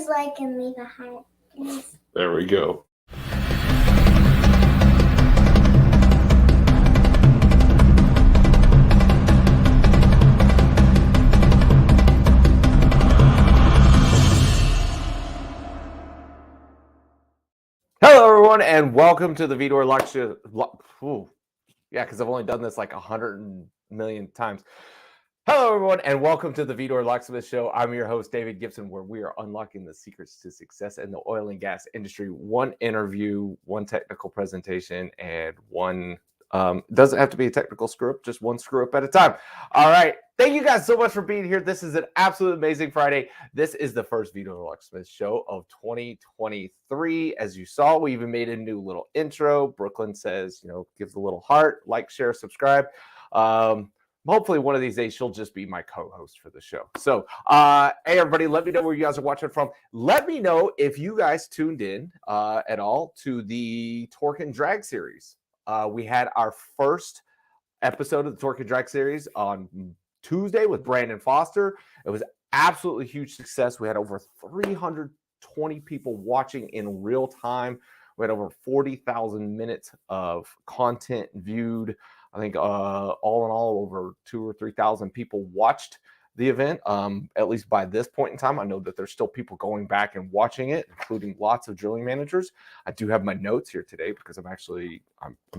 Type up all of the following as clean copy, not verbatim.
Please like and leave a heart, please. There we go. Hello, everyone, and welcome to the Vidor Lecture. Yeah, because I've only done this like 100 million times. Hello, everyone, and welcome to the Vidor Locksmith Show. I'm your host, David Gibson, where we are unlocking the secrets to success in the oil and gas industry. One interview, one technical presentation, and one doesn't have to be a technical screw up, just one screw up at a time. All right. Thank you guys so much for being here. This is an absolute amazing Friday. This is the first Vidor Locksmith Show of 2023. As you saw, we even made a new little intro. Brooklyn says, gives a little heart, like, share, subscribe. Hopefully one of these days she'll just be my co-host for the show. So, hey, everybody, let me know where you guys are watching from. Let me know if you guys tuned in at all to the Torque and Drag series. We had our first episode of the Torque and Drag series on Tuesday with Brandon Foster. It was absolutely huge success. We had over 320 people watching in real time. We had over 40,000 minutes of content viewed. I think all in all, over 2,000 or 3,000 people watched the event, at least by this point in time. I know that there's still people going back and watching it, including lots of drilling managers. I do have my notes here today because I'm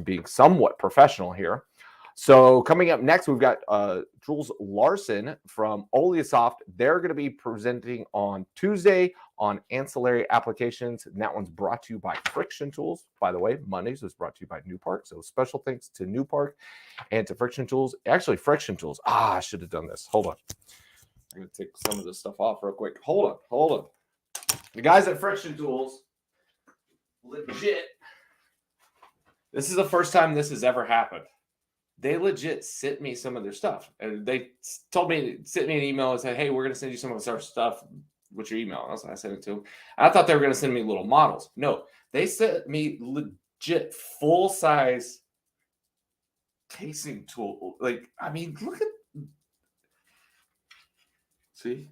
being somewhat professional here. So coming up next, we've got Jules Larson from Oleosoft. They're going to be presenting on Tuesday on ancillary applications. And that one's brought to you by Friction Tools. By the way, Mondays was brought to you by New Park. So special thanks to New Park and to Friction Tools. Actually, Friction Tools. I should have done this. Hold on. I'm going to take some of this stuff off real quick. Hold on. The guys at Friction Tools, legit. This is the first time this has ever happened. They legit sent me some of their stuff. And they told me, sent me an email and said, hey, we're going to send you some of our stuff. What's your email? I sent it to them. I thought they were going to send me little models. No, they sent me legit full-size casing tool. Look at, see,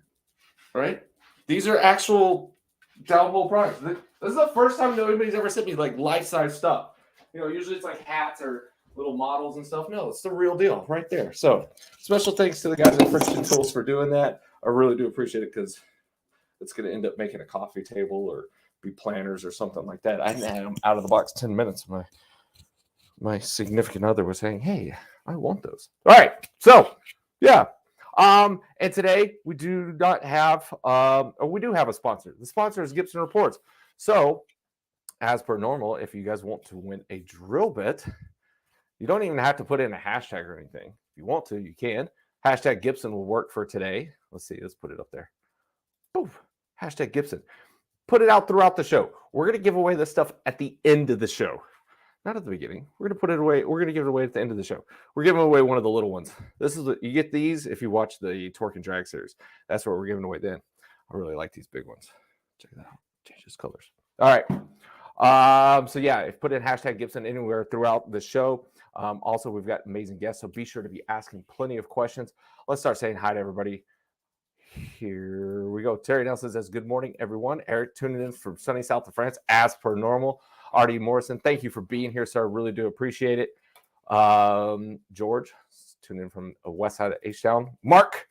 right? These are actual downhole products. This is the first time anybody's ever sent me like life-size stuff. Usually it's like hats or little models and stuff. No, it's the real deal right there. So special thanks to the guys at Friction Tools for doing that. I really do appreciate it because it's going to end up making a coffee table or be planners or something like that. I hadn't had them out of the box 10 minutes. My significant other was saying, hey, I want those. All right. So, yeah. And today we do not have, we do have a sponsor. The sponsor is Gibson Reports. So, as per normal, if you guys want to win a drill bit, you don't even have to put in a hashtag or anything. If you want to, you can. Hashtag Gibson will work for today. Let's see. Let's put it up there. Boom. Hashtag Gibson. Put it out throughout the show. We're going to give away this stuff at the end of the show. Not at the beginning. We're going to put it away. We're going to give it away at the end of the show. We're giving away one of the little ones. You get these if you watch the Torque and Drag series. That's what we're giving away then. I really like these big ones. Check that out. Changes colors. All right. So yeah, put in hashtag Gibson anywhere throughout the show. Also, we've got amazing guests, so be sure to be asking plenty of questions. Let's start saying hi to everybody. Here we go. Terry Nelson says, good morning, everyone. Eric tuning in from sunny south of France, as per normal. Artie Morrison, thank you for being here, sir. I really do appreciate it. George, tuning in from the west side of H-Town. Mark,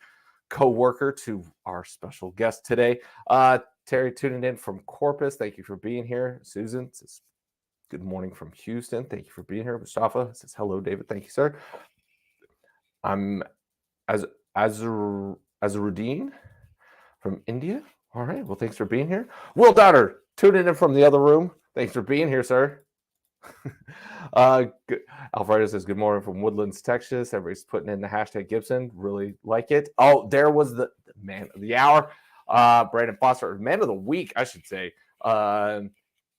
co-worker to our special guest today. Terry tuning in from Corpus. Thank you for being here. Susan says, good morning from Houston. Thank you for being here. Mustafa says, hello, David. Thank you, sir. I'm Azarudeen from India. All right. Well, thanks for being here. Will Daughter, tuning in from the other room. Thanks for being here, sir. Alfredo says, good morning from Woodlands, Texas. Everybody's putting in the hashtag Gibson. Really like it. Oh, there was the man of the hour. Brandon Foster, man of the week, I should say.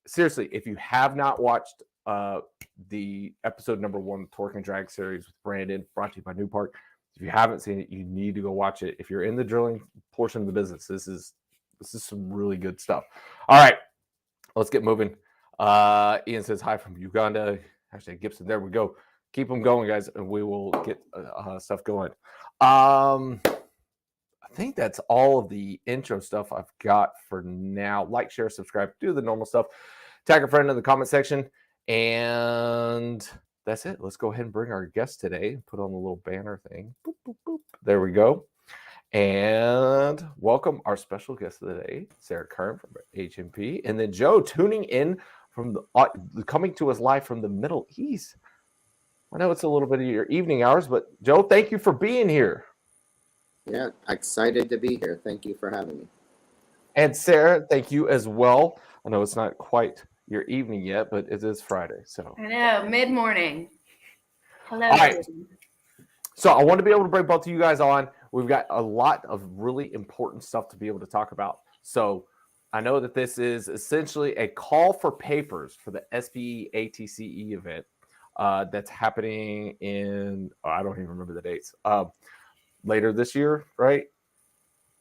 Seriously, if you have not watched the episode number 1 Torque and Drag series with Brandon, brought to you by New Park, if you haven't seen it, you need to go watch it. If you're in the drilling portion of the business, this is some really good stuff. All right, let's get moving. Ian says hi from Uganda. Hashtag Gibson. There we go. Keep them going, guys, and we will get stuff going. I think that's all of the intro stuff I've got for now. Like, share, subscribe, do the normal stuff. Tag a friend in the comment section. And that's it. Let's go ahead and bring our guest today. Put on the little banner thing. Boop, boop, boop. There we go. And welcome our special guest of the day, Sarah Kern from HMP. And then Joe tuning in from coming to us live from the Middle East. I know it's a little bit of your evening hours, but Joe, thank you for being here. Yeah, excited to be here. Thank you for having me. And Sarah, thank you as well. I know it's not quite your evening yet, but it is Friday. So I know, mid-morning. Hello. All right. So I want to be able to bring both of you guys on. We've got a lot of really important stuff to be able to talk about. So I know that this is essentially a call for papers for the SPE ATCE event that's happening in, I don't even remember the dates, later this year, right?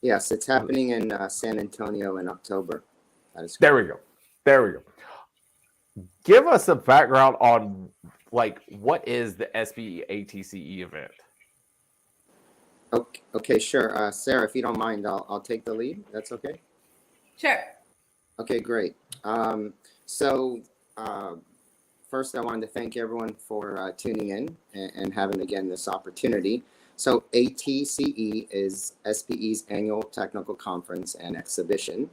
Yes, it's happening in San Antonio in October. There we go. There we go. Give us a background on, like, what is the SPE ATCE event? Okay, sure. Sarah, if you don't mind, I'll take the lead. That's okay? Sure. Okay, great. First, I wanted to thank everyone for tuning in and having, again, this opportunity. So ATCE is SPE's annual technical conference and exhibition.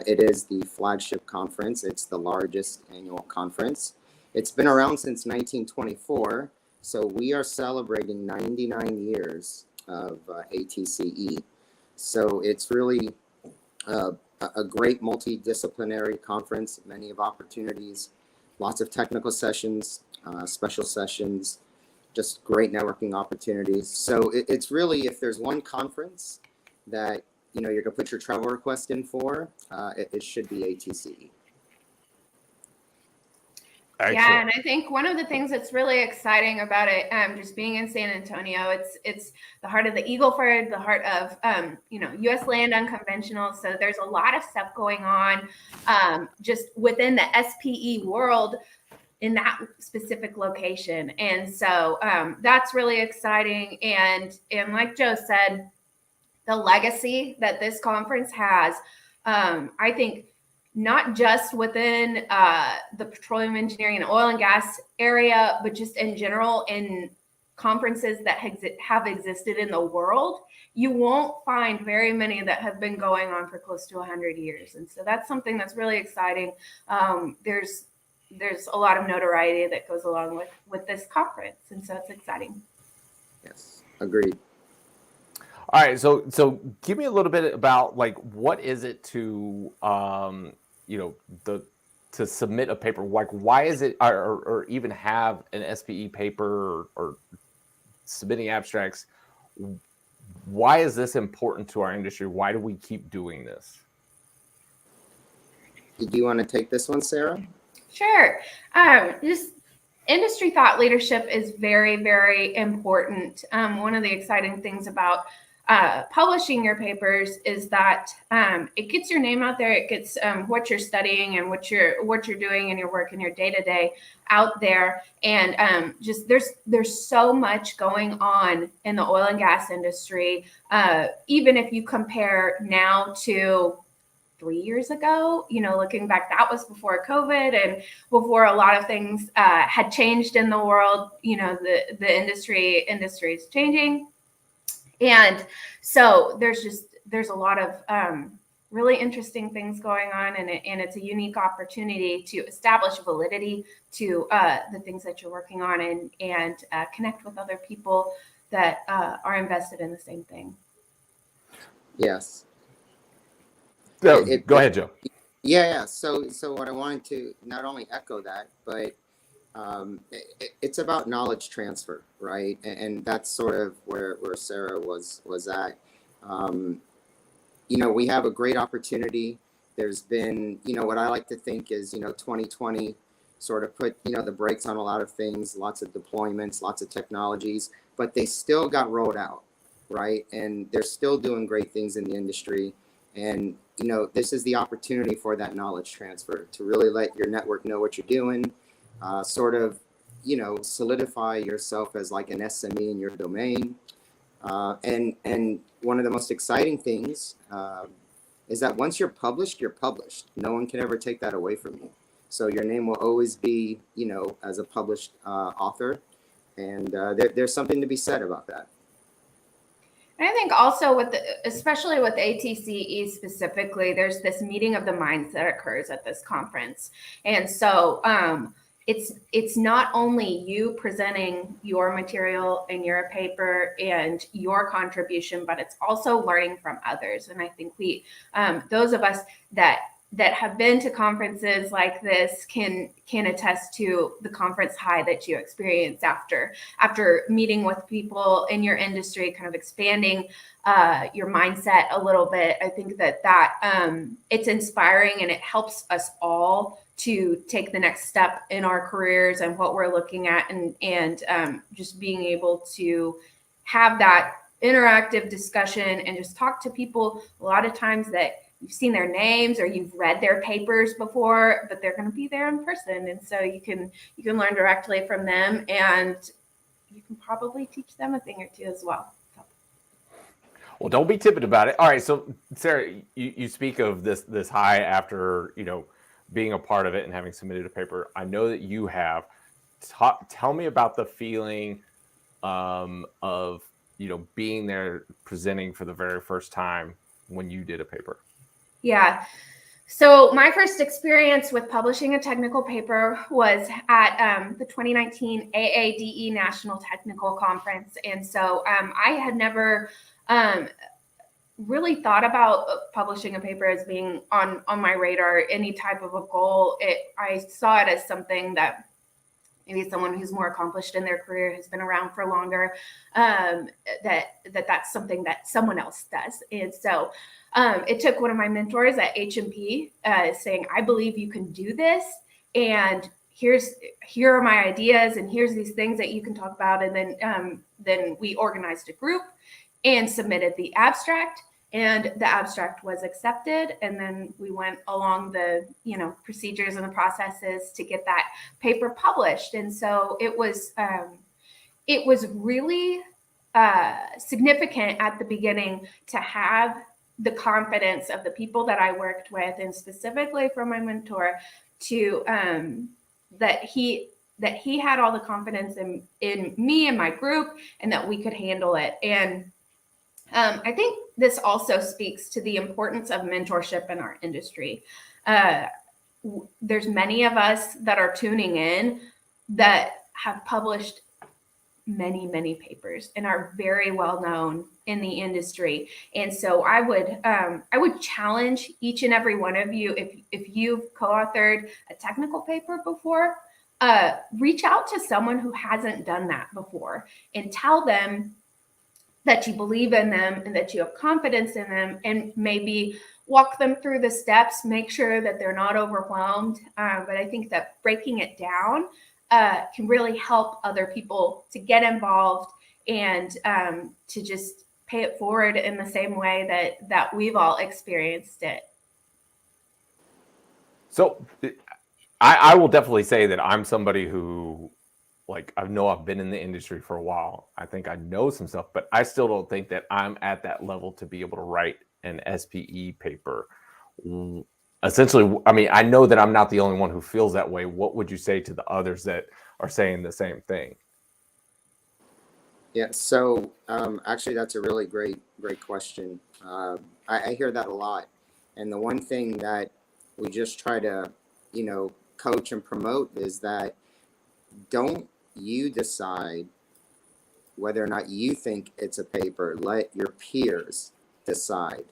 It is the flagship conference. It's the largest annual conference. It's been around since 1924, so we are celebrating 99 years of ATCE. So it's really a great multidisciplinary conference, many of opportunities, lots of technical sessions, special sessions, just great networking opportunities. So it's really, if there's one conference that you're gonna put your travel request in for, it should be ATCE. Excellent. Yeah, and I think one of the things that's really exciting about it, just being in San Antonio, it's the heart of the Eagleford, the heart of U.S. land unconventional. So there's a lot of stuff going on just within the SPE world in that specific location, and so that's really exciting. And like Joe said, the legacy that this conference has, I think, not just within the petroleum engineering and oil and gas area, but just in general in conferences that have existed in the world, you won't find very many that have been going on for close to 100 years. And so that's something that's really exciting. There's a lot of notoriety that goes along with this conference. And so it's exciting. Yes, agreed. All right, so give me a little bit about, like, what is it to to submit a paper? Like, why is it, or even have an SPE paper or submitting abstracts? Why is this important to our industry? Why do we keep doing this? Do you want to take this one, Sarah? Sure. Just industry thought leadership is very, very important. One of the exciting things about publishing your papers is that it gets your name out there. It gets what you're studying and what you're doing in your work and your day-to-day out there. And just there's so much going on in the oil and gas industry. Even if you compare now to 3 years ago, looking back, that was before COVID and before a lot of things had changed in the world. The industry is changing. And so there's a lot of really interesting things going on, and it's a unique opportunity to establish validity to the things that you're working on and connect with other people that are invested in the same thing. Yes. Go ahead, Joe. Yeah. So what I wanted to not only echo that, but it's about knowledge transfer, right? And that's sort of where Sarah was at. We have a great opportunity. There's been, what I like to think is, 2020 sort of put, the brakes on a lot of things, lots of deployments, lots of technologies, but they still got rolled out, right? And they're still doing great things in the industry. And, this is the opportunity for that knowledge transfer to really let your network know what you're doing, sort of, solidify yourself as like an SME in your domain, And one of the most exciting things is that once you're published, you're published. No one can ever take that away from you. So your name will always be, as a published author. And there's something to be said about that. And I think also especially with ATCE specifically, there's this meeting of the minds that occurs at this conference. And so it's not only you presenting your material and your paper and your contribution, but it's also learning from others. And I think those of us that have been to conferences like this can attest to the conference high that you experience after meeting with people in your industry, kind of expanding your mindset a little bit. I think that it's inspiring, and it helps us all to take the next step in our careers and what we're looking at, and just being able to have that interactive discussion and just talk to people a lot of times that you've seen their names or you've read their papers before, but they're going to be there in person. And so you can learn directly from them, and you can probably teach them a thing or two as well. So. Well, don't be timid about it. All right. So Sarah, you speak of this high after, being a part of it and having submitted a paper. I know that you have. Tell me about the feeling of, being there presenting for the very first time when you did a paper. Yeah. So my first experience with publishing a technical paper was at the 2019 AADE National Technical Conference. And so I had never really thought about publishing a paper as being on my radar, any type of a goal. I saw it as something that maybe someone who's more accomplished in their career, has been around for longer, that's something that someone else does. And so it took one of my mentors at H&P saying, I believe you can do this. And here are my ideas, and here's these things that you can talk about. And then we organized a group and submitted the abstract, and the abstract was accepted. And then we went along the, procedures and the processes to get that paper published. And so it was really significant at the beginning to have the confidence of the people that I worked with, and specifically from my mentor, to that he had all the confidence in me and my group, and that we could handle it. And I think this also speaks to the importance of mentorship in our industry. There's many of us that are tuning in that have published many, many papers and are very well known in the industry. And so I would challenge each and every one of you, if you've co-authored a technical paper before, reach out to someone who hasn't done that before and tell them that you believe in them and that you have confidence in them, and maybe walk them through the steps, make sure that they're not overwhelmed. But I think that breaking it down can really help other people to get involved and to just pay it forward in the same way that we've all experienced it. So I will definitely say that I'm somebody who, I know I've been in the industry for a while. I think I know some stuff, but I still don't think that I'm at that level to be able to write an SPE paper. Essentially, I mean, I know that I'm not the only one who feels that way. What would you say to the others that are saying the same thing? Yeah, so actually, that's a really great question. I hear that a lot. And the one thing that we just try to, coach and promote is that don't you decide whether or not you think it's a paper. Let your peers decide.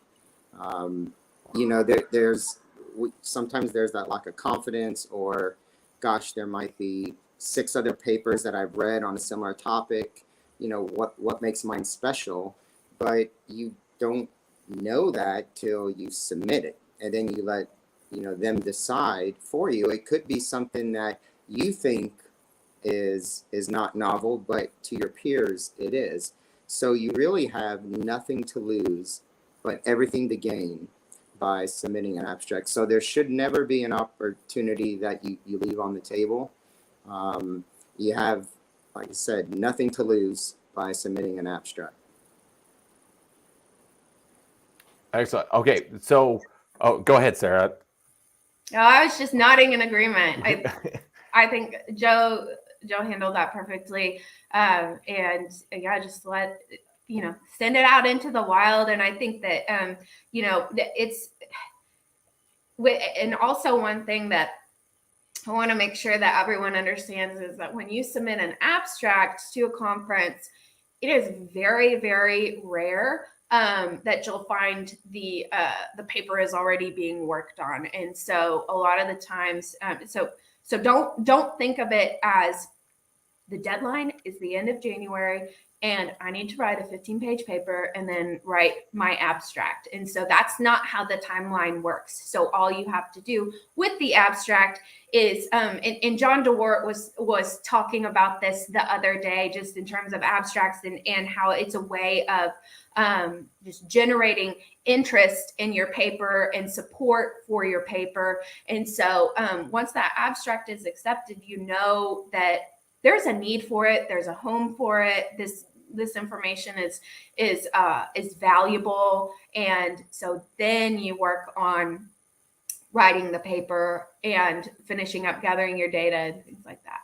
Sometimes there's that lack of confidence, or gosh, there might be 6 other papers that I've read on a similar topic. What makes mine special? But you don't know that till you submit it, and then you let them decide for you. It could be something that you think is not novel, but to your peers it is. So you really have nothing to lose, but everything to gain by submitting an abstract. So there should never be an opportunity that you leave on the table. You have, like I said, nothing to lose by submitting an abstract. Excellent. Okay, so go ahead, Sarah. No, I was just nodding in agreement. I think Joe handled that perfectly, and yeah, just send it out into the wild. And I think that it's and also one thing that I want to make sure that everyone understands is that when you submit an abstract to a conference, it is very, very rare that you'll find the paper is already being worked on. And so a lot of the times, so don't think of it as the deadline is the end of January and I need to write a 15-page paper and then write my abstract. And so that's not how the timeline works. So all you have to do with the abstract is, and John DeWart was talking about this the other day, just in terms of abstracts and how it's a way of just generating interest in your paper and support for your paper. And so once that abstract is accepted, you know that there's a need for it. There's a home for it. This information is valuable. And so then you work on writing the paper and finishing up gathering your data and things like that.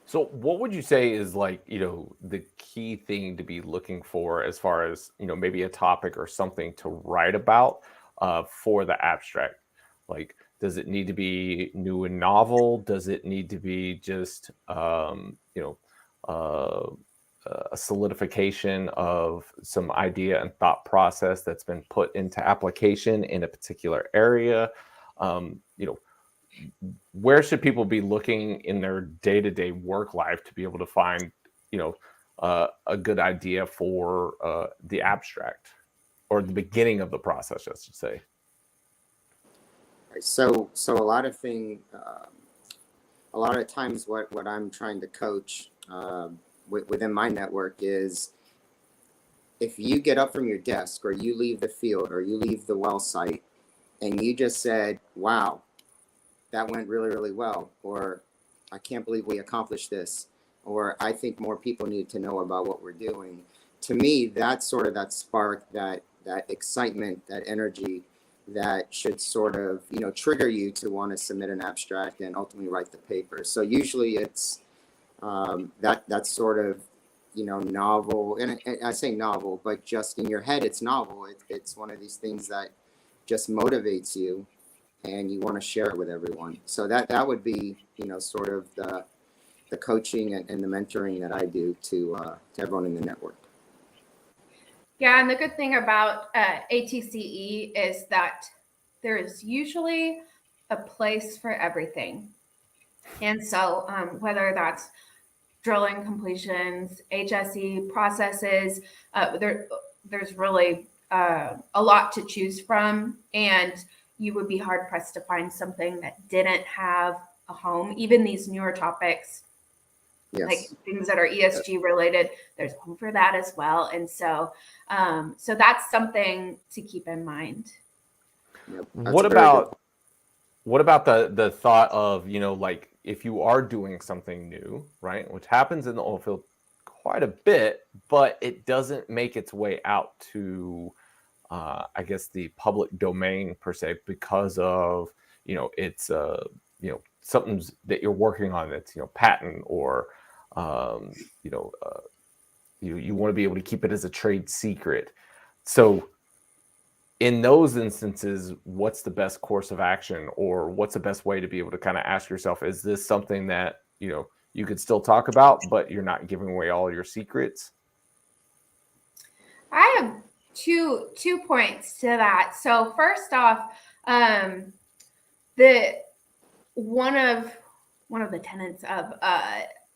So what would you say is the key thing to be looking for as far as, maybe a topic or something to write about for the abstract? Like, does it need to be new and novel? Does it need to be just, a solidification of some idea and thought process that's been put into application in a particular area? Where should people be looking in their day-to-day work life to be able to find, a good idea for the abstract, or the beginning of the process, I should say? So a lot of times what I'm trying to coach within my network is, if you get up from your desk or you leave the field or you leave the well site and you just said, wow, that went really, really well, or I can't believe we accomplished this, or I think more people need to know about what we're doing. To me, that's sort of that spark, that excitement, that energy that should sort of, trigger you to want to submit an abstract and ultimately write the paper. So usually it's that's sort of, novel, and I say novel, but just in your head, it's novel. It's one of these things that just motivates you and you want to share it with everyone. So that would be, sort of the coaching and the mentoring that I do to everyone in the network. Yeah, and the good thing about ATCE is that there is usually a place for everything. And so whether that's drilling completions, HSE processes, there's really a lot to choose from. And you would be hard pressed to find something that didn't have a home. Even these newer topics, yes, like things that are ESG related, there's home for that as well. And so that's something to keep in mind. Yep, what about the thought of, if you are doing something new, right, which happens in the oil field quite a bit, but it doesn't make its way out to, I guess, the public domain per se, because of, it's, something that you're working on that's, patent, or, you want to be able to keep it as a trade secret. So in those instances, what's the best course of action, or what's the best way to be able to kind of ask yourself, is this something that, you could still talk about, but you're not giving away all your secrets? I have two points to that. So first off, one of the tenets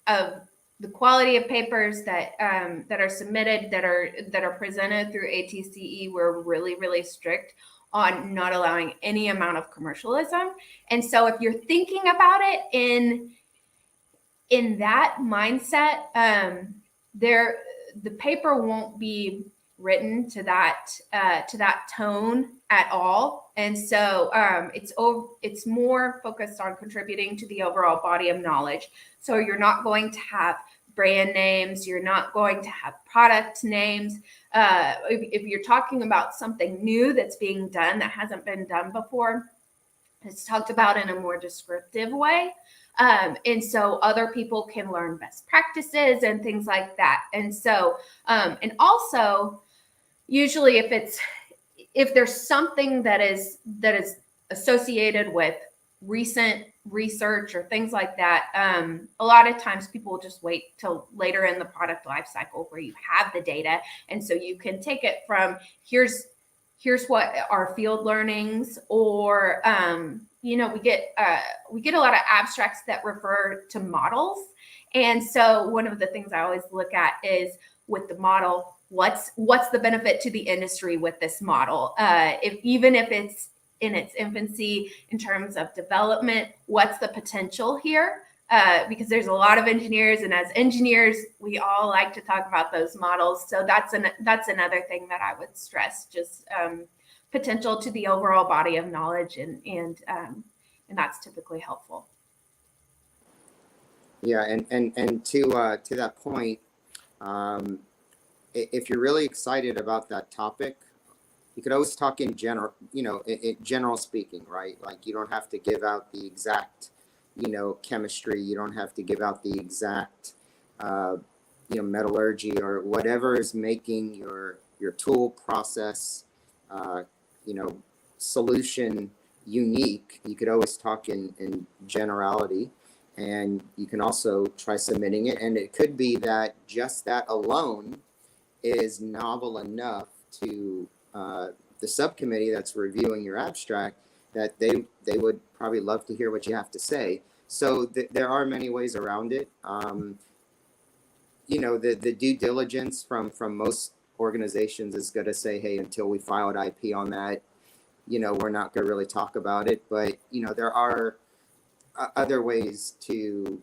of the quality of papers that are submitted, that are presented through ATCE, we're really, really strict on not allowing any amount of commercialism. And so if you're thinking about it in that mindset, the paper won't be written to that tone at all. And so it's more focused on contributing to the overall body of knowledge. So you're not going to have brand names. You're not going to have product names. If you're talking about something new that's being done that hasn't been done before, it's talked about in a more descriptive way. And so other people can learn best practices and things like that. And so, and also usually if there's something that is associated with recent research or things like that, a lot of times people will just wait till later in the product life cycle where you have the data. And so you can take it from here's what our field learnings, or we get a lot of abstracts that refer to models. And so one of the things I always look at is with the model, what's the benefit to the industry with this model? Even if it's in its infancy in terms of development, what's the potential here? Because there's a lot of engineers, and as engineers, we all like to talk about those models. So that's another thing that I would stress, just potential to the overall body of knowledge, and that's typically helpful. Yeah, and to that point, if you're really excited about that topic, you could always talk in general, in general speaking, right? Like you don't have to give out the exact, chemistry. You don't have to give out the exact, metallurgy or whatever is making your tool process, solution unique. You could always talk in generality, and you can also try submitting it. And it could be that just that alone is novel enough to the subcommittee that's reviewing your abstract, that they would probably love to hear what you have to say. So there are many ways around it. The due diligence from most organizations is going to say, hey, until we filed IP on that, we're not going to really talk about it. But, there are other ways to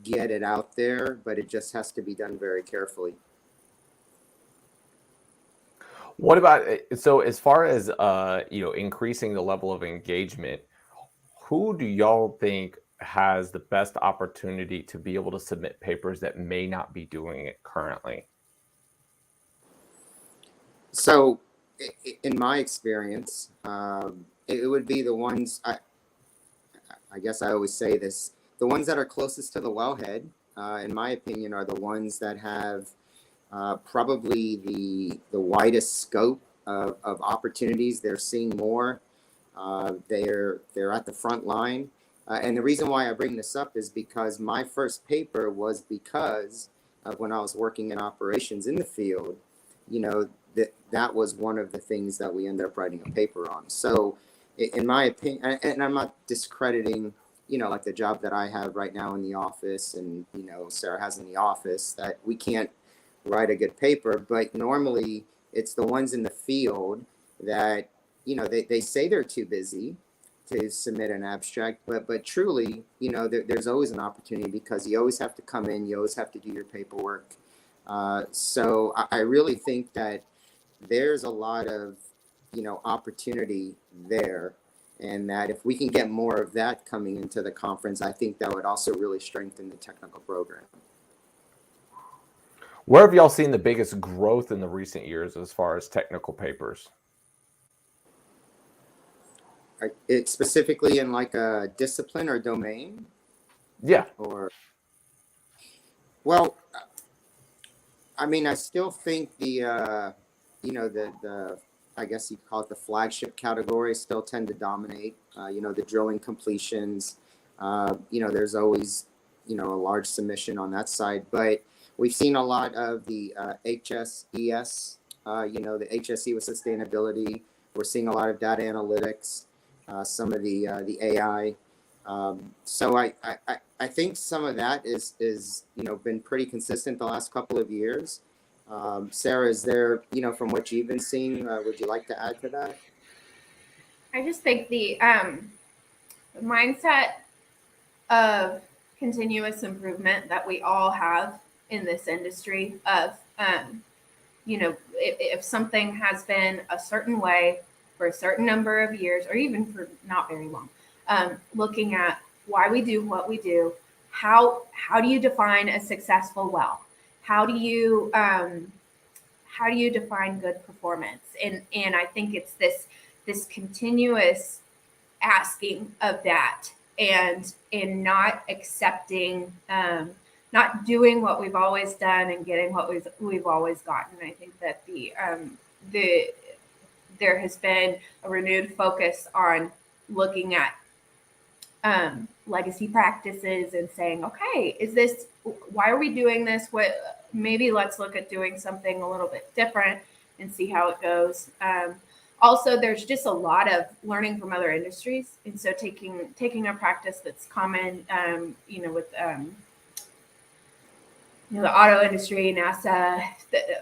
get it out there, but it just has to be done very carefully. What about, so as far as, increasing the level of engagement, who do y'all think has the best opportunity to be able to submit papers that may not be doing it currently? So in my experience, it would be the ones, I guess I always say this, the ones that are closest to the wellhead, in my opinion, are the ones that have probably the widest scope of opportunities. They're seeing more. They're at the front line. And the reason why I bring this up is because my first paper was because of when I was working in operations in the field, that was one of the things that we ended up writing a paper on. So in my opinion, and I'm not discrediting, like the job that I have right now in the office, and, Sarah has in the office, that we can't write a good paper, but normally it's the ones in the field that, they say they're too busy to submit an abstract, but truly, there's always an opportunity, because you always have to come in, you always have to do your paperwork. So I really think that there's a lot of, opportunity there, and that if we can get more of that coming into the conference, I think that would also really strengthen the technical program. Where have y'all seen the biggest growth in the recent years as far as technical papers? It's specifically in like a discipline or domain? Yeah. Well, I mean, I still think the I guess you could call it the flagship category still tend to dominate. The drilling completions, there's always, a large submission on that side, but we've seen a lot of the HSES, the HSE with sustainability. We're seeing a lot of data analytics, some of the AI. So I think some of that is been pretty consistent the last couple of years. Sarah, is there, from what you've been seeing, would you like to add to that? I just think the mindset of continuous improvement that we all have in this industry of, if something has been a certain way for a certain number of years, or even for not very long, looking at why we do what we do, how do you define a successful well? How do you define good performance? And I think it's this continuous asking of that, and not accepting, not doing what we've always done and getting what we've always gotten. I think that there has been a renewed focus on looking at legacy practices and saying, okay, why are we doing this? Maybe let's look at doing something a little bit different and see how it goes. Also, there's just a lot of learning from other industries, and so taking a practice that's common, with the auto industry, NASA,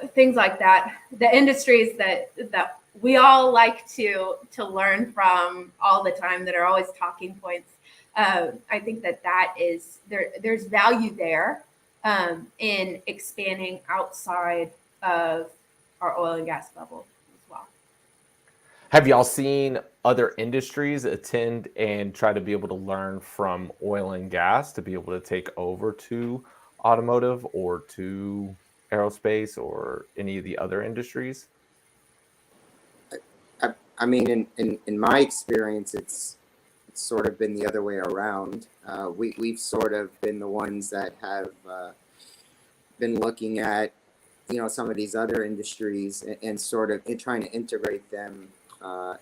things like that, the industries that we all like to learn from all the time, that are always talking points. I think that is there's value there in expanding outside of our oil and gas bubble as well. Have y'all seen other industries attend and try to be able to learn from oil and gas to be able to take over to automotive or to aerospace or any of the other industries? I mean, in my experience, it's sort of been the other way around. We've sort of been the ones that have been looking at, some of these other industries and sort of trying to integrate them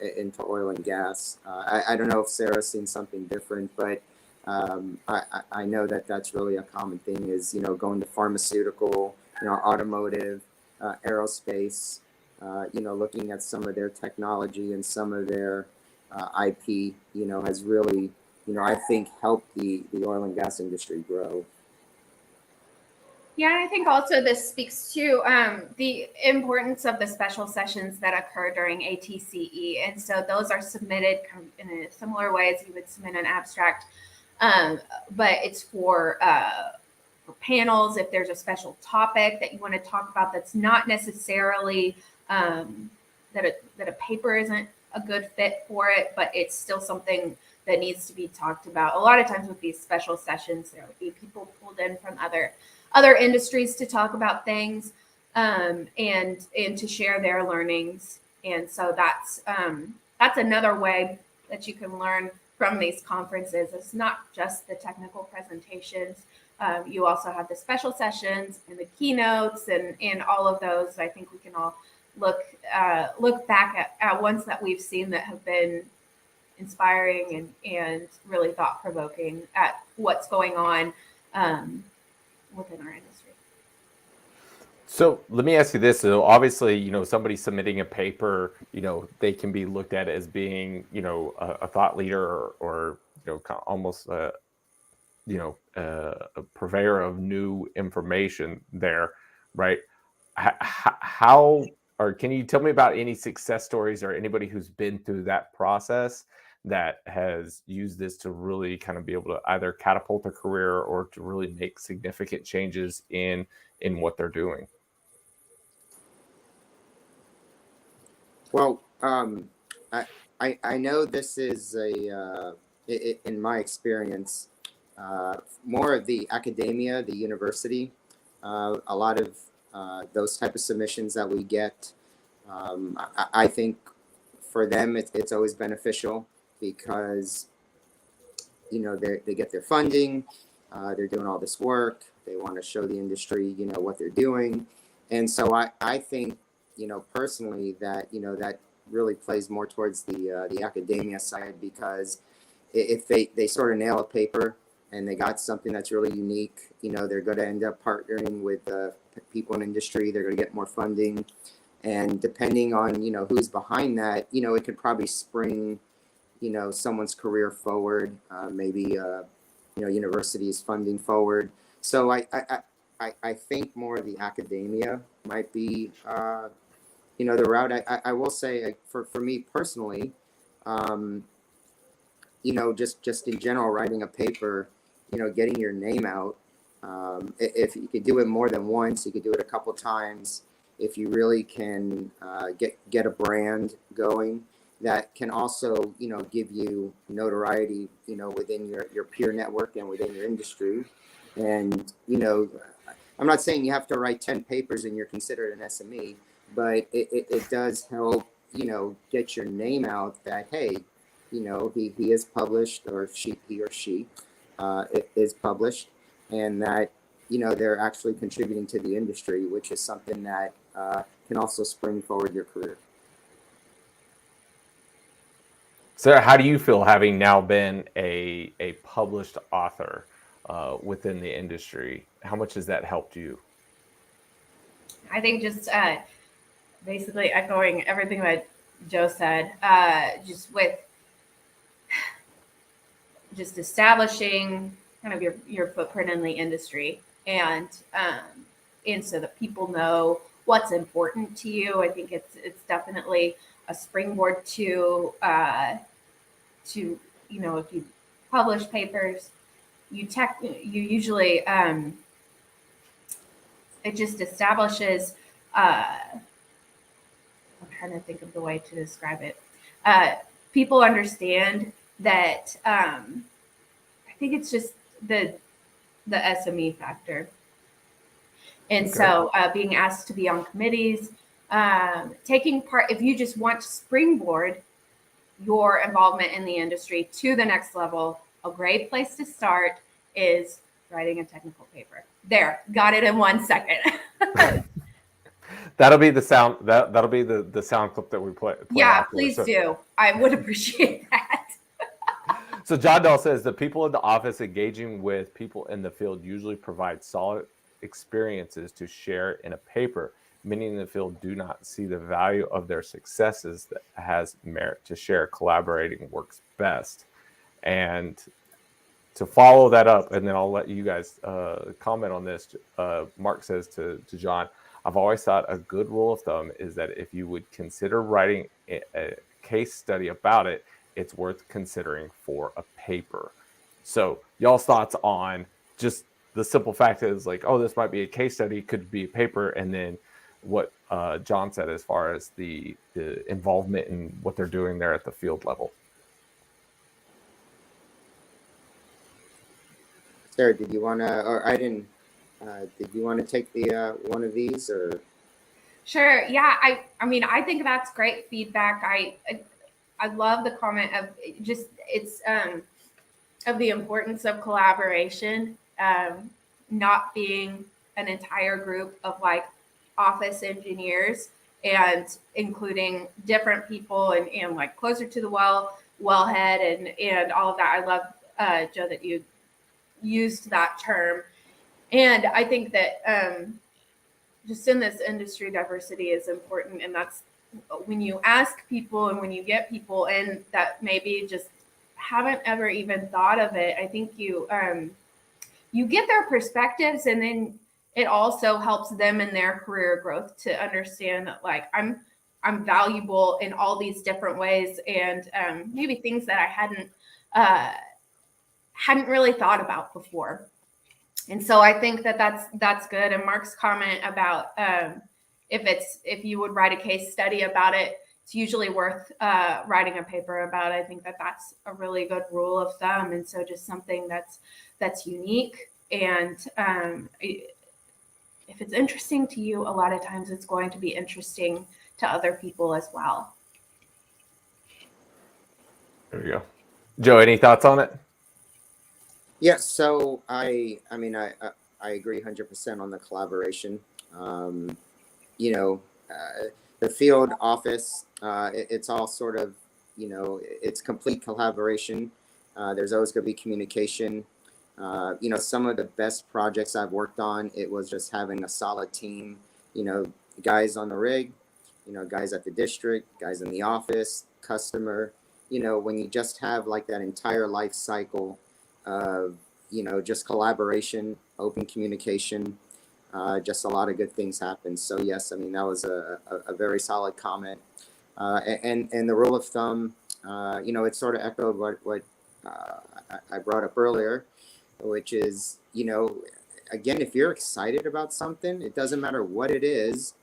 into oil and gas. I don't know if Sarah's seen something different, but I know that's really a common thing is, going to pharmaceutical, automotive, aerospace, looking at some of their technology and some of their IP, has really, I think helped the oil and gas industry grow. Yeah, and I think also this speaks to the importance of the special sessions that occur during ATCE. And so those are submitted in a similar way as you would submit an abstract, but it's for panels. If there's a special topic that you want to talk about that's not necessarily that a paper isn't a good fit for it, but it's still something that needs to be talked about. A lot of times with these special sessions, there would be people pulled in from other industries to talk about things, and to share their learnings. And so that's another way that you can learn from these conferences. It's not just the technical presentations. You also have the special sessions and the keynotes and all of those. I think we can all look back at ones that we've seen that have been inspiring and really thought-provoking at what's going on within our industry. So let me ask you this. So obviously, somebody submitting a paper, they can be looked at as being, a thought leader or almost a purveyor of new information there, right? How, or can you tell me about any success stories or anybody who's been through that process that has used this to really kind of be able to either catapult a career or to really make significant changes in what they're doing? Well, I know this is in my experience, more of the academia, the university, a lot of those type of submissions that we get. I think for them, it's always beneficial because, they get their funding, they're doing all this work, they want to show the industry, what they're doing. And so I think, personally that, that really plays more towards the academia side, because if they sort of nail a paper and they got something that's really unique, they're going to end up partnering with people in industry, they're going to get more funding. And depending on, who's behind that, it could probably spring, someone's career forward, maybe, universities funding forward. So I think more of the academia might be, the route. I will say for me personally, just in general, writing a paper, getting your name out. If you could do it more than once, you could do it a couple times. If you really can get a brand going, that can also, give you notoriety, within your peer network and within your industry. And, I'm not saying you have to write 10 papers and you're considered an SME, but it does help, get your name out that, hey, he is published, or he or she is published, and that, they're actually contributing to the industry, which is something that can also spring forward your career. Sarah, how do you feel having now been a published author within the industry? How much has that helped you? I think just basically echoing everything that Joe said, just with just establishing kind of your footprint in the industry, and so that people know what's important to you. I think it's definitely a springboard to if you publish papers, you usually it just establishes. I'm trying to think of the way to describe it. People understand that. I think it's just the SME factor. And Okay. so being asked to be on committees, taking part, if you just want to springboard your involvement in the industry to the next level, a great place to start is writing a technical paper. There, got it in 1 second. That'll be the sound. That'll be the sound clip that we play. Yeah, afterwards. please do. I would appreciate that. So John Dahl says the people in the office engaging with people in the field usually provide solid experiences to share in a paper. Many in the field do not see the value of their successes that has merit to share. Collaborating works best. And to follow that up, and then I'll let you guys comment on this. Mark says to John, I've always thought a good rule of thumb is that if you would consider writing a case study about it, it's worth considering for a paper. So y'all's thoughts on just the simple fact is like, oh, this might be a case study, could be a paper, and then what John said as far as the involvement in what they're doing there at the field level. Sarah, did you want to, or I didn't, did you want to take the one of these, or? Sure. Yeah. I mean, I think that's great feedback. I love the comment of just it's of the importance of collaboration, not being an entire group of like office engineers, and including different people and like closer to the wellhead and all of that. I love Joe that you used that term, and I think that just in this industry, diversity is important, and that's when you ask people and when you get people and that maybe just haven't ever even thought of it. I think you get their perspectives, and then it also helps them in their career growth to understand that like I'm valuable in all these different ways, and maybe things that I hadn't really thought about before. And so I think that that's good. And Mark's comment about if you would write a case study about it, it's usually worth writing a paper about it. I think that that's a really good rule of thumb. And so just something that's unique. And if it's interesting to you, a lot of times it's going to be interesting to other people as well. There you go. Joe, any thoughts on it? Yes. So I mean, I agree 100% on the collaboration. The field office, it's all sort of, it's complete collaboration. There's always going to be communication. Some of the best projects I've worked on, it was just having a solid team, guys on the rig, guys at the district, guys in the office, customer, when you just have like that entire life cycle of, just collaboration, open communication, just a lot of good things happen. So yes, I mean, that was a very solid comment. And the rule of thumb, it sort of echoed what I brought up earlier, which is, again, if you're excited about something, it doesn't matter what it is,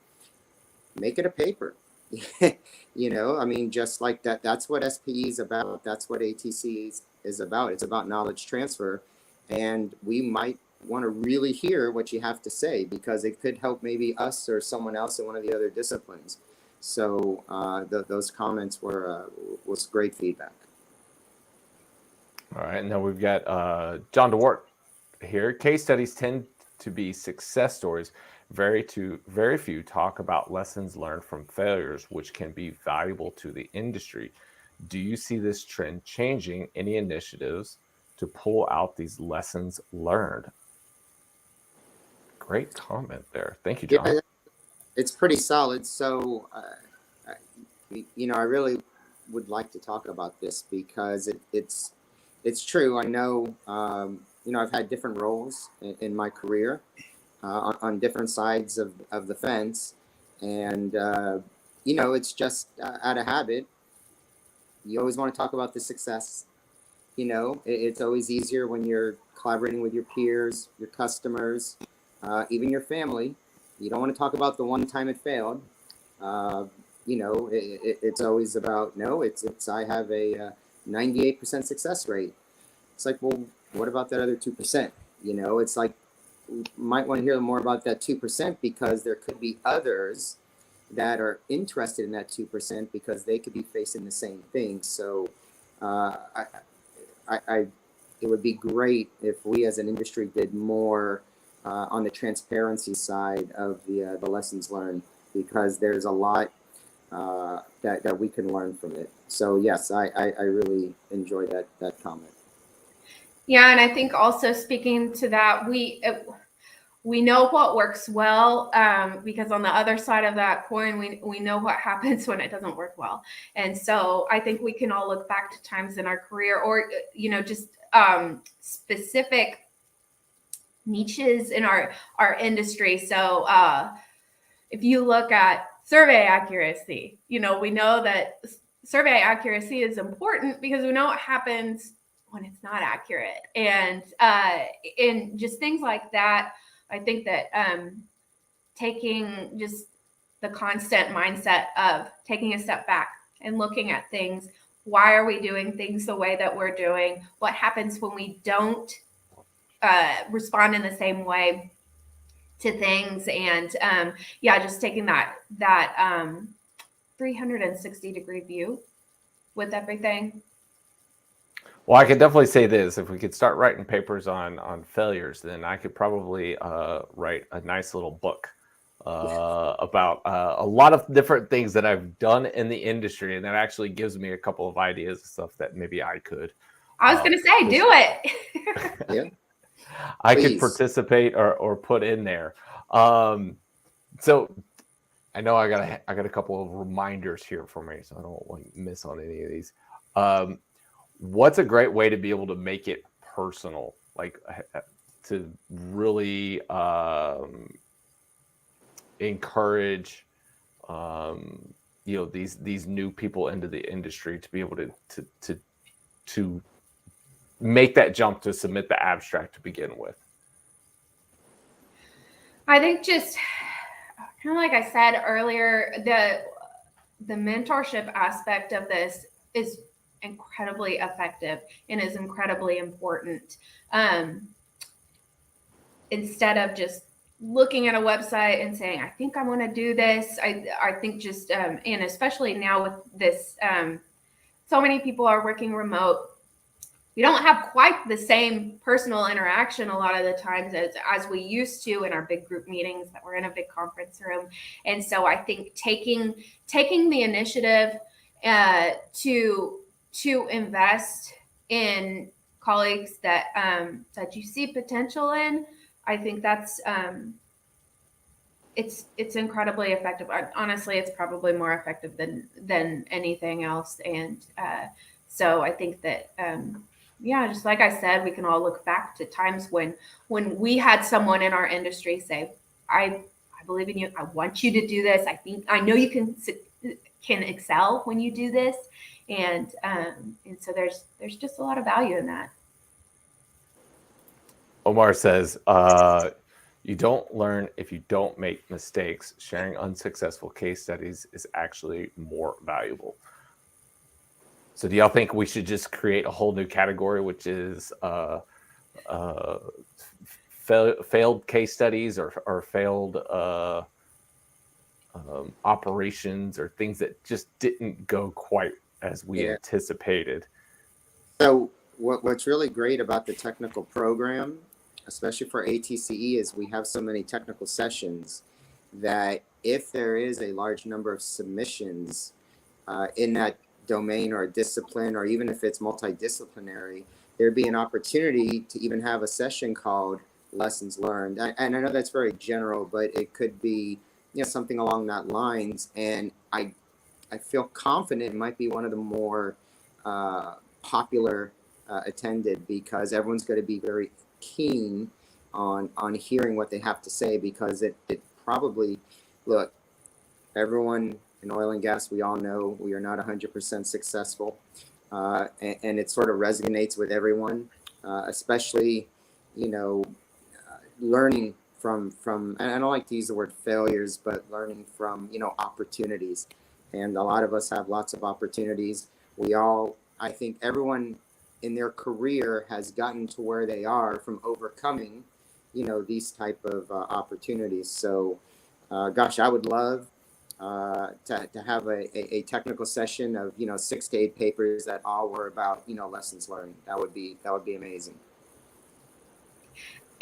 make it a paper. You know, I mean, just like that, that's what SPE is about. That's what ATC is about. It's about knowledge transfer. And we might want to really hear what you have to say, because it could help maybe us or someone else in one of the other disciplines. So those comments was great feedback. All right, and then we've got John DeWart here. Case studies tend to be success stories. Very few talk about lessons learned from failures, which can be valuable to the industry. Do you see this trend changing? Any initiatives to pull out these lessons learned? Great comment there. Thank you, John. Yeah, it's pretty solid. So, you know, I really would like to talk about this, because it's true. I know, you know, I've had different roles in my career on different sides of the fence. And, you know, it's just out of habit. You always want to talk about the success. You know, it's always easier when you're collaborating with your peers, your customers, even your family. You don't want to talk about the one time it failed. You know, it's always about, no, it's I have a 98% success rate. It's like, well, what about that other 2%? You know, it's like, we might want to hear more about that 2%, because there could be others that are interested in that 2%, because they could be facing the same thing. So it would be great if we as an industry did more on the transparency side of the lessons learned, because there's a lot that we can learn from it. So yes, I really enjoyed that comment. Yeah, and I think also speaking to that, we know what works well, because on the other side of that coin, we know what happens when it doesn't work well. And so I think we can all look back to times in our career, or, you know, just specific niches in our industry. So if you look at survey accuracy, you know, we know that survey accuracy is important, because we know what happens when it's not accurate. And just things like that, I think that taking just the constant mindset of taking a step back and looking at things. Why are we doing things the way that we're doing? What happens when we don't respond in the same way to things? And yeah, just taking that 360-degree view with everything. Well, I could definitely say this: if we could start writing papers on failures, then I could probably write a nice little book about a lot of different things that I've done in the industry, and that actually gives me a couple of ideas of stuff that maybe I could. I was going to say, do it. Yeah. I Please. could participate or put in there. So I know I got a couple of reminders here for me, so I don't miss on any of these. What's a great way to be able to make it personal, like to really encourage you know, these new people into the industry to be able to make that jump to submit the abstract to begin with? I think just kind of like I said earlier, the mentorship aspect of this is incredibly effective and is incredibly important. Instead of just looking at a website and saying, I think I want to do this, I think just, and especially now with this, so many people are working remote. We don't have quite the same personal interaction a lot of the times as we used to in our big group meetings that we're in a big conference room. And so I think taking the initiative to invest in colleagues that you see potential in, I think that's it's incredibly effective. Honestly, it's probably more effective than anything else. And so I think that yeah, just like I said, we can all look back to times when we had someone in our industry say, I believe in you. I want you to do this. I know you can excel when you do this. And so there's just a lot of value in that. Omar says, You don't learn if you don't make mistakes. Sharing unsuccessful case studies is actually more valuable. So do y'all think we should just create a whole new category, which is failed case studies or failed operations or things that just didn't go quite as we anticipated? So what's really great about the technical program, especially for ATCE, is we have so many technical sessions that if there is a large number of submissions in that domain or discipline, or even if it's multidisciplinary, there'd be an opportunity to even have a session called Lessons Learned. And I know that's very general, but it could be, you know, something along that lines. And I feel confident it might be one of the more popular attended, because everyone's going to be very keen on hearing what they have to say, because it probably, look, everyone in oil and gas, we all know we are not 100% successful, and it sort of resonates with everyone, especially, you know, learning from, and I don't like to use the word failures, but learning from, you know, opportunities. And a lot of us have lots of opportunities. We all, I think everyone in their career has gotten to where they are from overcoming, you know, these type of opportunities. So, gosh, I would love to have a technical session of, you know, 6 to 8 papers that all were about, you know, lessons learned. That would be amazing.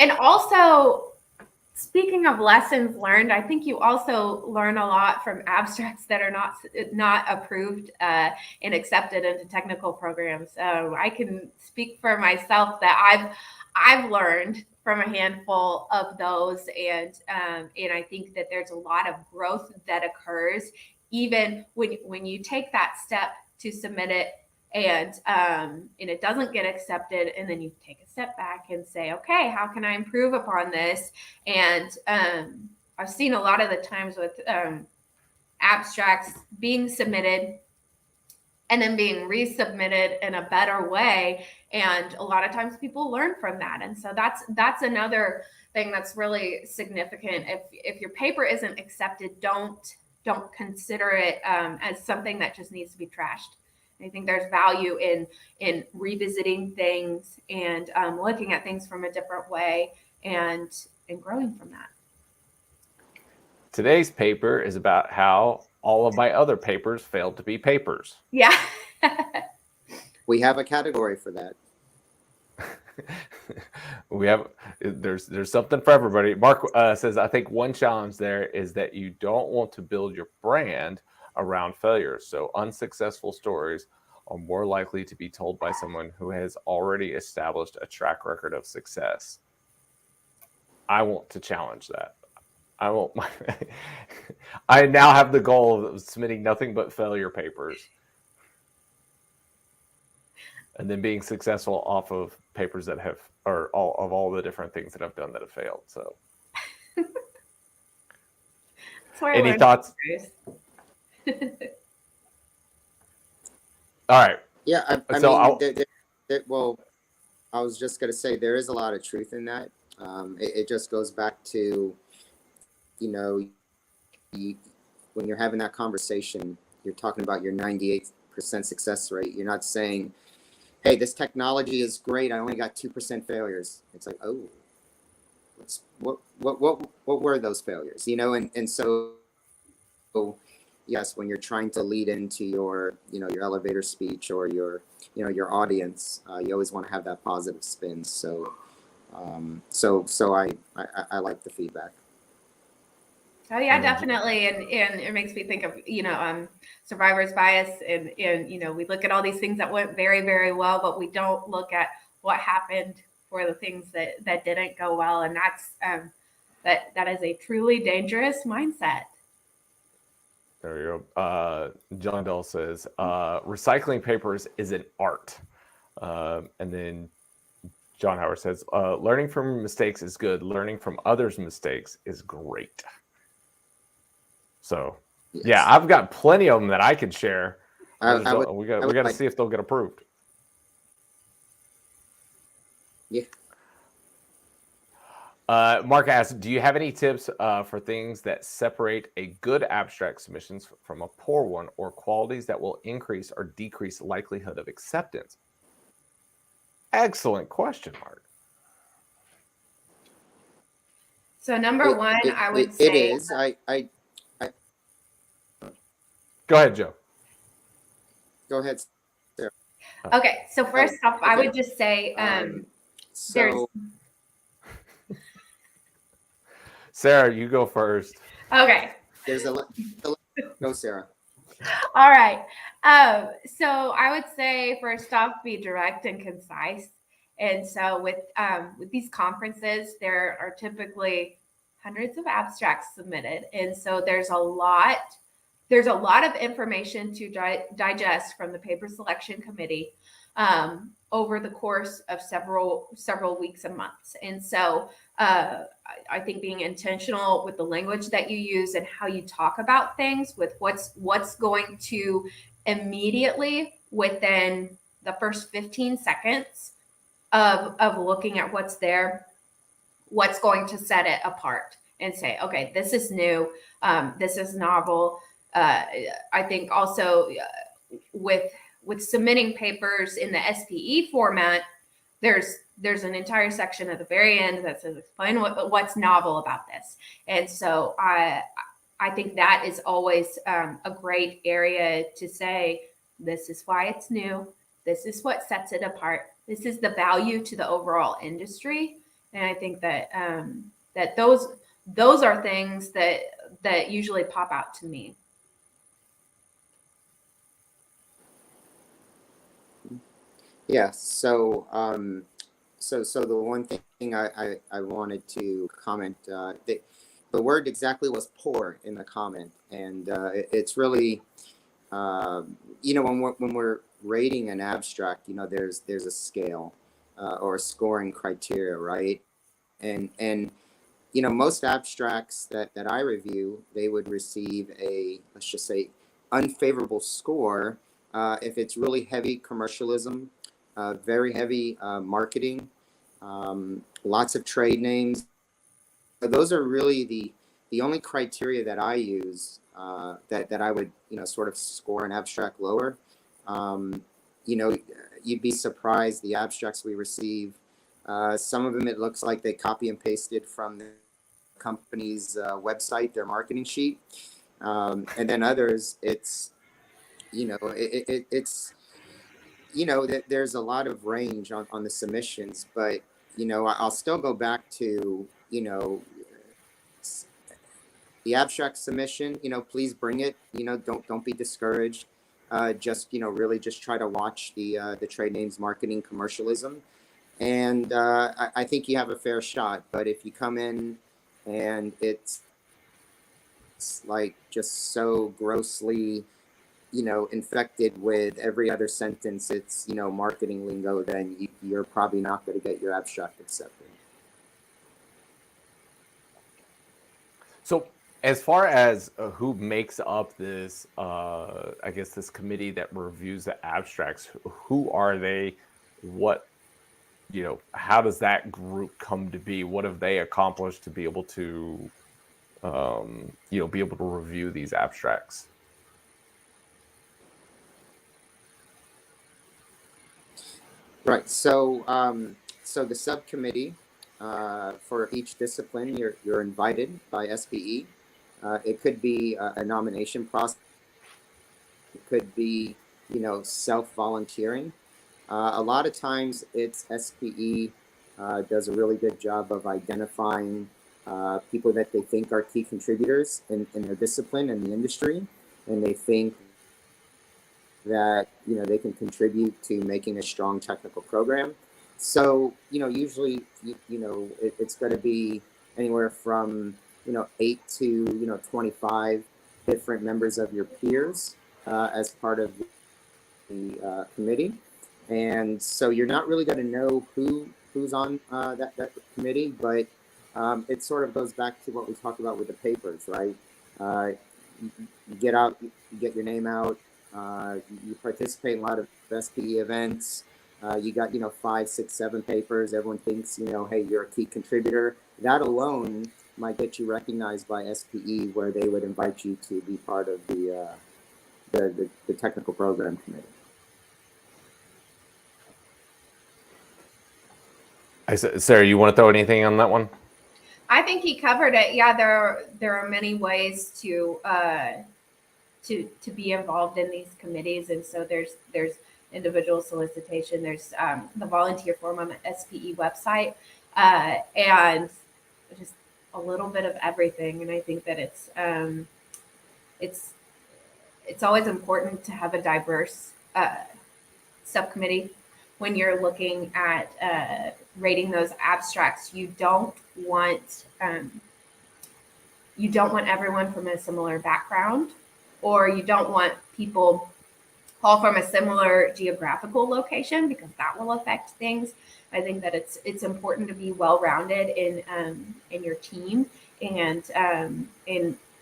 And also, speaking of lessons learned, I think you also learn a lot from abstracts that are not approved and accepted into technical programs. I can speak for myself that I've learned from a handful of those, and I think that there's a lot of growth that occurs even when you take that step to submit it, and it doesn't get accepted, and then you take a step back and say, okay, how can I improve upon this? And I've seen a lot of the times with abstracts being submitted and then being resubmitted in a better way, and a lot of times people learn from that. And so that's another thing that's really significant. If your paper isn't accepted, don't consider it as something that just needs to be trashed. I think there's value in revisiting things and looking at things from a different way and growing from that. Today's paper is about how all of my other papers failed to be papers. Yeah. We have a category for that. There's something for everybody. Mark says, I think one challenge there is that you don't want to build your brand around failures. So unsuccessful stories are more likely to be told by someone who has already established a track record of success. I want to challenge that. I now have the goal of submitting nothing but failure papers, and then being successful off of papers that have, or all the different things that I've done that have failed. So, any thoughts? All right. Yeah, I was just going to say there is a lot of truth in that. It just goes back to, you know, when you're having that conversation, you're talking about your 98% success rate. You're not saying, hey, this technology is great, I only got 2% failures. It's like, oh, what were those failures? You know, and so yes, when you're trying to lead into your, you know, your elevator speech or your, you know, your audience, you always want to have that positive spin. So I like the feedback. Oh yeah, definitely. And it makes me think of, you know, survivor's bias, and, you know, we look at all these things that went very, very well, but we don't look at what happened for the things that didn't go well. And that's, that is a truly dangerous mindset. There you go. John Dell says, recycling papers is an art. And then John Howard says, learning from mistakes is good. Learning from others' mistakes is great. So, yes. Yeah, I've got plenty of them that I can share. We got to see if they'll get approved. Yeah. Mark asks, do you have any tips for things that separate a good abstract submissions from a poor one, or qualities that will increase or decrease likelihood of acceptance? Excellent question, Mark. So number one, I would say it is. Go ahead, Joe. Go ahead, Sarah. Okay, so first off, I okay. would just say So Sarah, you go first. okay. there's a go, Sarah. All right. So I would say first off, be direct and concise. And so with these conferences, there are typically hundreds of abstracts submitted, and so there's a lot of information to digest from the paper selection committee over the course of several weeks and months. And so I think being intentional with the language that you use and how you talk about things, with what's going to immediately within the first 15 seconds of looking at what's there, what's going to set it apart and say, okay, this is new, this is novel. I think also with submitting papers in the SPE format, there's an entire section at the very end that says explain what's novel about this. And so I think that is always a great area to say, this is why it's new. This is what sets it apart. This is the value to the overall industry. And I think that that those are things that usually pop out to me. Yeah. So the one thing I wanted to comment, the word exactly was poor in the comment, and it's really, when we're rating an abstract, there's a scale or a scoring criteria, right? And most abstracts that I review, they would receive a, let's just say, unfavorable score if it's really heavy commercialism, very heavy marketing, lots of trade names. Those are really the only criteria that I use that I would sort of score an abstract lower. You'd be surprised the abstracts we receive. Some of them, it looks like they copy and pasted from the company's website, their marketing sheet, and then others, it's there's a lot of range on the submissions, but I'll still go back to the abstract submission. Please bring it. Don't be discouraged. Just really just try to watch the trade names marketing commercialism, and I think you have a fair shot. But if you come in and it's like just so grossly infected with every other sentence, it's marketing lingo, then you're probably not going to get your abstract accepted. So as far as who makes up this, I guess this committee that reviews the abstracts, who are they? What, how does that group come to be? What have they accomplished to be able to, be able to review these abstracts? Right. So the subcommittee for each discipline, you're invited by SPE. It could be a nomination process. It could be self-volunteering. A lot of times, it's SPE does a really good job of identifying people that they think are key contributors in their discipline and the industry, and they think that they can contribute to making a strong technical program. So usually it's going to be anywhere from 8 to 25 different members of your peers as part of the committee, and so you're not really going to know who's on that committee, but it sort of goes back to what we talked about with the papers, right? You get out, you get your name out. You participate in a lot of SPE events. You got 5, 6, 7 papers. Everyone thinks hey, you're a key contributor. that alone might get you recognized by SPE, where they would invite you to be part of the technical program committee. Sarah, you want to throw anything on that one? I think he covered it. Yeah, there are many ways to be involved in these committees, and so there's individual solicitation. There's the volunteer form on the SPE website, and just a little bit of everything. And I think that it's always important to have a diverse subcommittee when you're looking at rating those abstracts. You don't want everyone from a similar background, or you don't want people all from a similar geographical location, because that will affect things. I think that it's important to be well-rounded in your team, and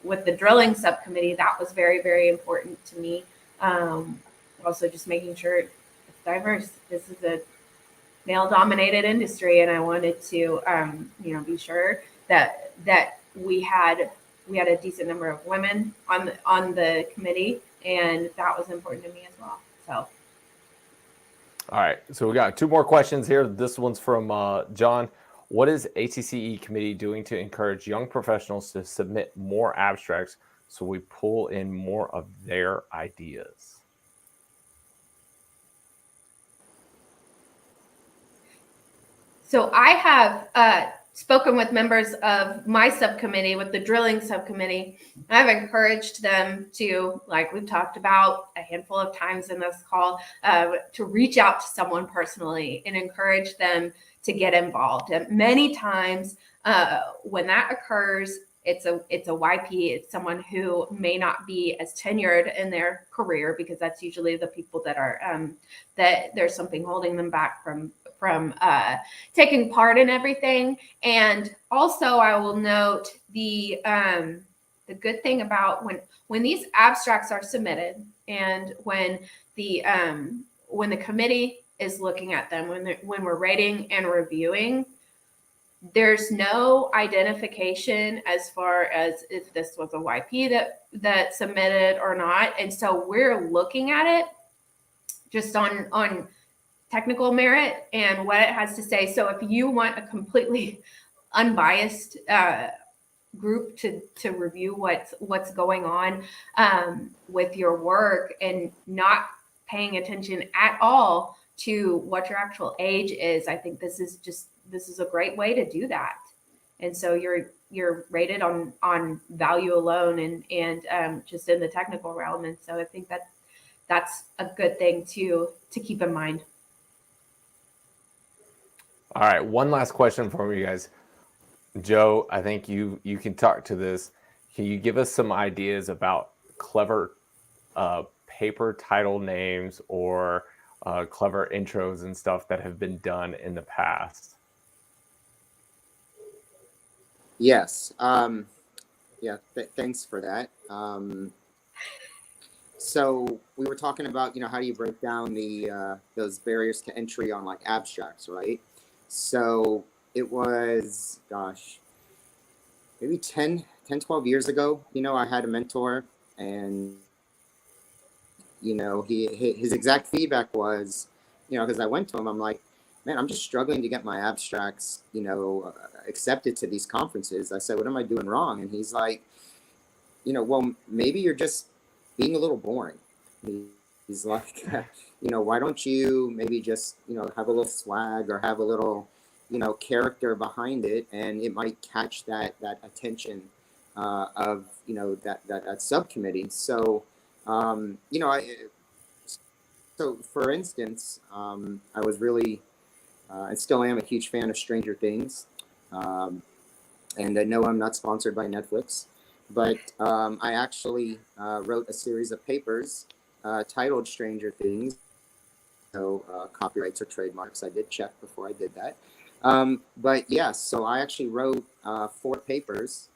with the drilling subcommittee, that was very, very important to me. Also, just making sure it's diverse. This is a male-dominated industry, and I wanted to be sure that we had a decent number of women on the committee, and that was important to me as well. So, all right, so we got two more questions here. This one's from John. What is ATCE committee doing to encourage young professionals to submit more abstracts so we pull in more of their ideas? So I have spoken with members of my subcommittee, with the drilling subcommittee. I've encouraged them to, like we've talked about a handful of times in this call, to reach out to someone personally and encourage them to get involved. And many times when that occurs, it's a YP. It's someone who may not be as tenured in their career, because that's usually the people that are that there's something holding them back from taking part in everything. And also, I will note the good thing about when these abstracts are submitted, and when the committee is looking at them, when we're rating and reviewing, there's no identification as far as if this was a YP that submitted or not. And so we're looking at it just on technical merit and what it has to say. So if you want a completely unbiased group to review what's going on with your work, and not paying attention at all to what your actual age is, I think this is a great way to do that. And so you're rated on value alone, and just in the technical realm. And so I think that's a good thing to keep in mind. All right, one last question for you guys. Joe, I think you can talk to this. Can you give us some ideas about clever paper title names, or clever intros and stuff that have been done in the past? Yes. Thanks for that. So we were talking about, how do you break down those barriers to entry on like abstracts, right? So it was, maybe 10, 12 years ago, I had a mentor, and, his exact feedback was, because I went to him, I'm like, man, I'm just struggling to get my abstracts, accepted to these conferences. I said, what am I doing wrong? And he's like, well, maybe you're just being a little boring. He's like, why don't you maybe just, have a little swag, or have a little, character behind it, and it might catch that attention of, that subcommittee. So, so for instance, I was really, and still am, a huge fan of Stranger Things. And I know I'm not sponsored by Netflix, but I actually wrote a series of papers titled Stranger Things. So copyrights or trademarks, I did check before I did that. But yes, so I actually wrote 4 papers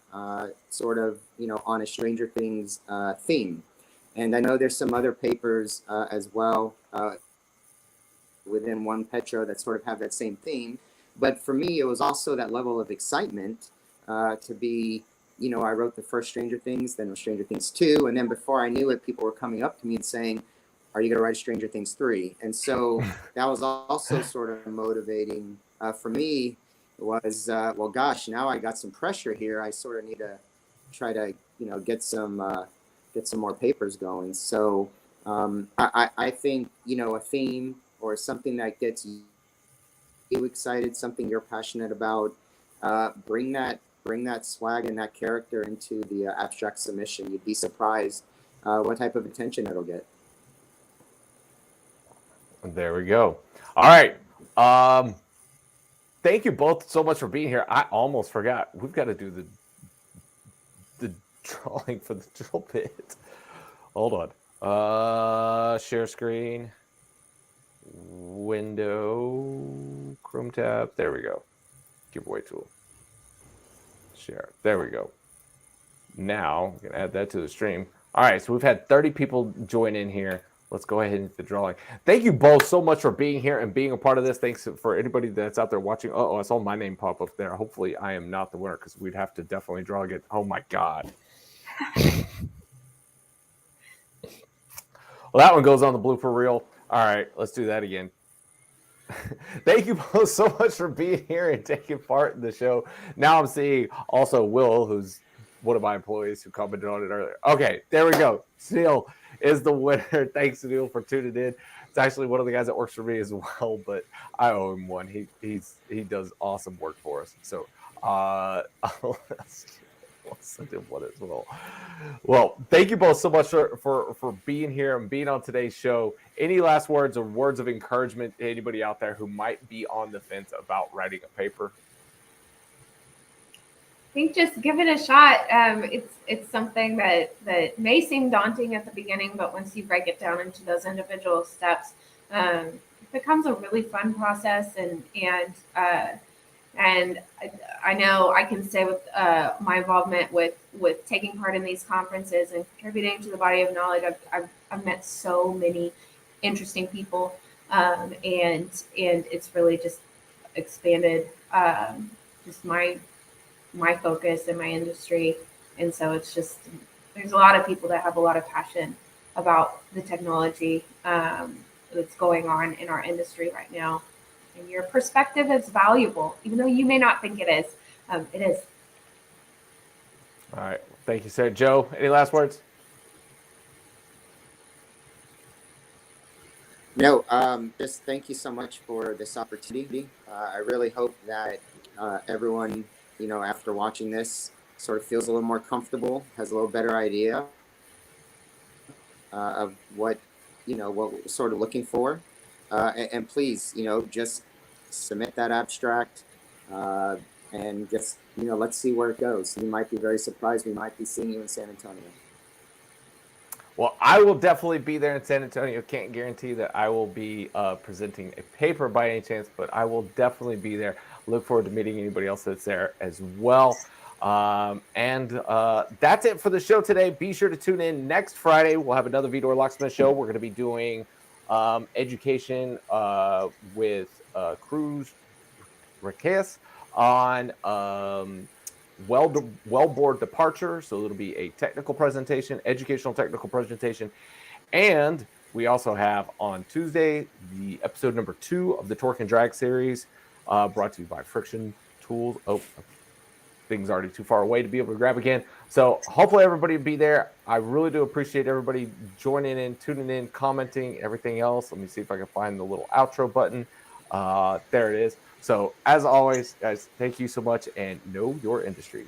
sort of, on a Stranger Things theme. And I know there's some other papers as well within One Petro that sort of have that same theme. But for me, it was also that level of excitement to be, I wrote the first Stranger Things, then it was Stranger Things 2. And then before I knew it, people were coming up to me and saying, are you going to write Stranger Things 3? And so that was also sort of motivating for me. Was, well, gosh, now I got some pressure here. I sort of need to try to, get some more papers going. So I think, a theme or something that gets you excited, something you're passionate about, bring that swag and that character into the abstract submission. You'd be surprised what type of attention it'll get. There we go. All right. Thank you both so much for being here. I almost forgot. We've got to do the drawing for the drill bit. Hold on. Share screen. Window. Chrome tab. There we go. Giveaway tool. Share. There we go. Now, I'm going to add that to the stream. All right. So we've had 30 people join in here. Let's go ahead and hit the drawing. Thank you both so much for being here and being a part of this. Thanks for anybody that's out there watching. Oh, I saw my name pop up there. Hopefully I am not the winner because we'd have to definitely draw again. Oh my God. Well, that one goes on the blooper reel. All right, let's do that again. Thank you both so much for being here and taking part in the show. Now I'm seeing also Will, who's one of my employees who commented on it earlier. Okay, there we go. Neil is the winner. Thanks to Neil for tuning in. It's actually one of the guys that works for me as well, but I owe him one. He does awesome work for us. So I'll send him one as well. Well, thank you both so much for being here and being on today's show. Any last words or words of encouragement to anybody out there who might be on the fence about writing a paper? I think just give it a shot. It's something that may seem daunting at the beginning, but once you break it down into those individual steps, it becomes a really fun process. And I know I can say with my involvement with taking part in these conferences and contributing to the body of knowledge, I've met so many interesting people, and it's really just expanded just my focus in my industry. And so it's just, there's a lot of people that have a lot of passion about the technology that's going on in our industry right now. And your perspective is valuable, even though you may not think it is. It is. All right. Thank you, Sarah. Joe, any last words? No, just thank you so much for this opportunity. I really hope that everyone, after watching this, sort of feels a little more comfortable, has a little better idea of what we're sort of looking for. And please, just submit that abstract and just, let's see where it goes. You might be very surprised. We might be seeing you in San Antonio. Well, I will definitely be there in San Antonio. Can't guarantee that I will be presenting a paper by any chance, but I will definitely be there. Look forward to meeting anybody else that's there as well. And that's it for the show today. Be sure to tune in next Friday. We'll have another Vidor Locksmith show. We're going to be doing education with Cruz Raquez on wellboard departure. So it'll be a technical presentation, educational technical presentation. And we also have on Tuesday the episode number 2 of the Torque and Drag series, brought to you by Friction Tools. Oh, thing's already too far away to be able to grab again. So hopefully everybody will be there. I really do appreciate everybody joining in, tuning in, commenting, everything else. Let me see if I can find the little outro button. There it is. So as always, guys, thank you so much and know your industry.